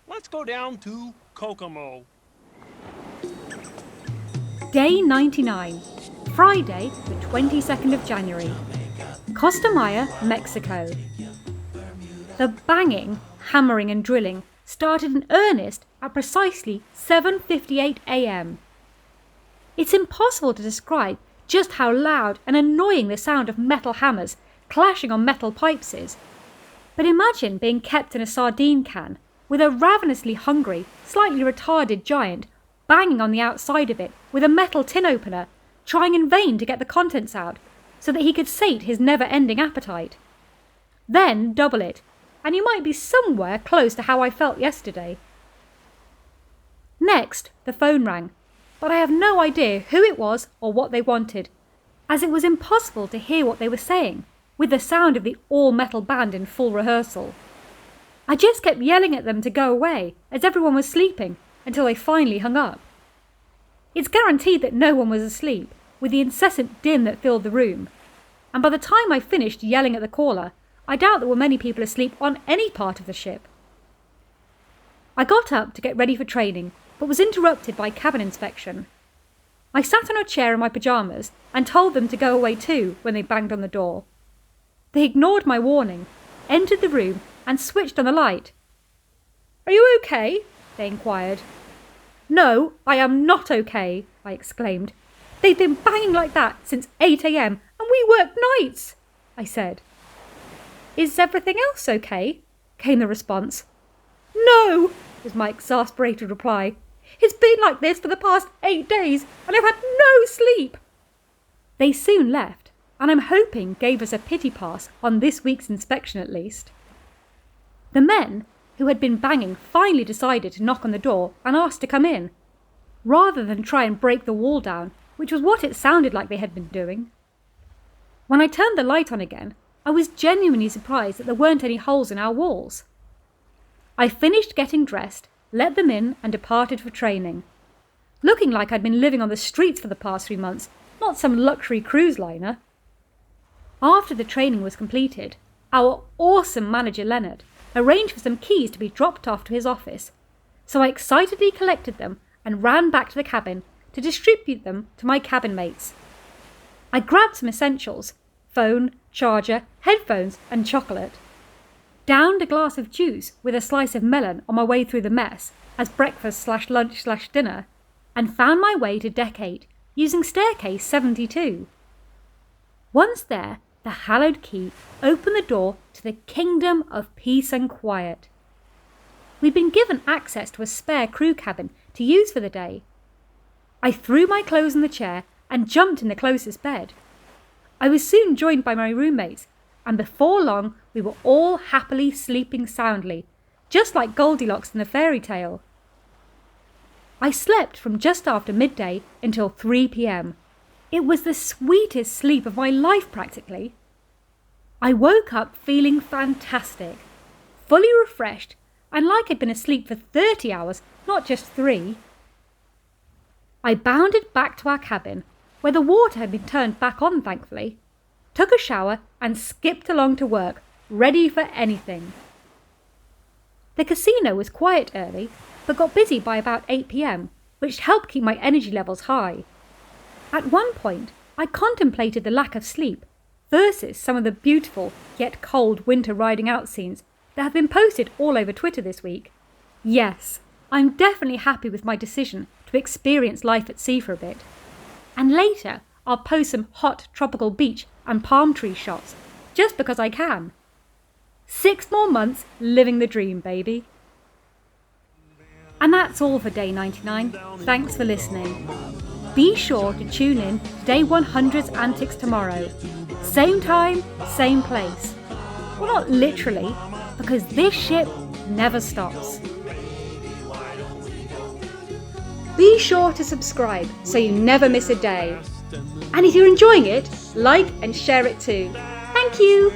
Let's go down to Kokomo. Day 99, Friday the 22nd of January, Costa Maya, Mexico. The banging, hammering and drilling started in earnest at precisely 7:58 a.m. It's impossible to describe just how loud and annoying the sound of metal hammers clashing on metal pipes is. But imagine being kept in a sardine can with a ravenously hungry, slightly retarded giant banging on the outside of it with a metal tin opener, trying in vain to get the contents out so that he could sate his never-ending appetite. Then double it, and you might be somewhere close to how I felt yesterday. Next, the phone rang, but I have no idea who it was or what they wanted, as it was impossible to hear what they were saying, with the sound of the all-metal band in full rehearsal. I just kept yelling at them to go away, as everyone was sleeping, until they finally hung up. It's guaranteed that no one was asleep, with the incessant din that filled the room, and by the time I finished yelling at the caller, I doubt there were many people asleep on any part of the ship. I got up to get ready for training, but was interrupted by cabin inspection. I sat on a chair in my pyjamas and told them to go away too when they banged on the door. They ignored my warning, entered the room and switched on the light. "Are you okay?" they inquired. "No, I am not okay," I exclaimed. "They've been banging like that since 8 a.m. and we work nights," I said. "Is everything else okay?" came the response. "No," was my exasperated reply. "It's been like this for the past 8 days and I've had no sleep." They soon left, and I'm hoping gave us a pity pass on this week's inspection at least. The men who had been banging finally decided to knock on the door and ask to come in, rather than try and break the wall down, which was what it sounded like they had been doing. When I turned the light on again, I was genuinely surprised that there weren't any holes in our walls. I finished getting dressed, let them in and departed for training, looking like I'd been living on the streets for the past 3 months, not some luxury cruise liner. After the training was completed, our awesome manager Leonard arranged for some keys to be dropped off to his office, so I excitedly collected them and ran back to the cabin to distribute them to my cabin mates. I grabbed some essentials: phone, charger, headphones and chocolate. Downed a glass of juice with a slice of melon on my way through the mess as breakfast/lunch/dinner, and found my way to deck 8 using staircase 72. Once there, the hallowed key opened the door to the kingdom of peace and quiet. We'd been given access to a spare crew cabin to use for the day. I threw my clothes on the chair and jumped in the closest bed. I was soon joined by my roommates, and before long we were all happily sleeping soundly, just like Goldilocks in the fairy tale. I slept from just after midday until 3 p.m. It was the sweetest sleep of my life practically. I woke up feeling fantastic, fully refreshed, and like I'd been asleep for 30 hours, not just 3. I bounded back to our cabin, where the water had been turned back on thankfully, took a shower and skipped along to work, ready for anything. The casino was quiet early, but got busy by about 8 p.m, which helped keep my energy levels high. At one point, I contemplated the lack of sleep versus some of the beautiful yet cold winter riding out scenes that have been posted all over Twitter this week. Yes, I'm definitely happy with my decision to experience life at sea for a bit. And later, I'll post some hot tropical beach and palm tree shots, just because I can. 6 more months living the dream, baby. And that's all for day 99. Thanks for listening. Be sure to tune in to day 100's antics tomorrow. Same time, same place. Well, not literally, because this ship never stops. Be sure to subscribe so you never miss a day. And if you're enjoying it, like and share it too. Thank you!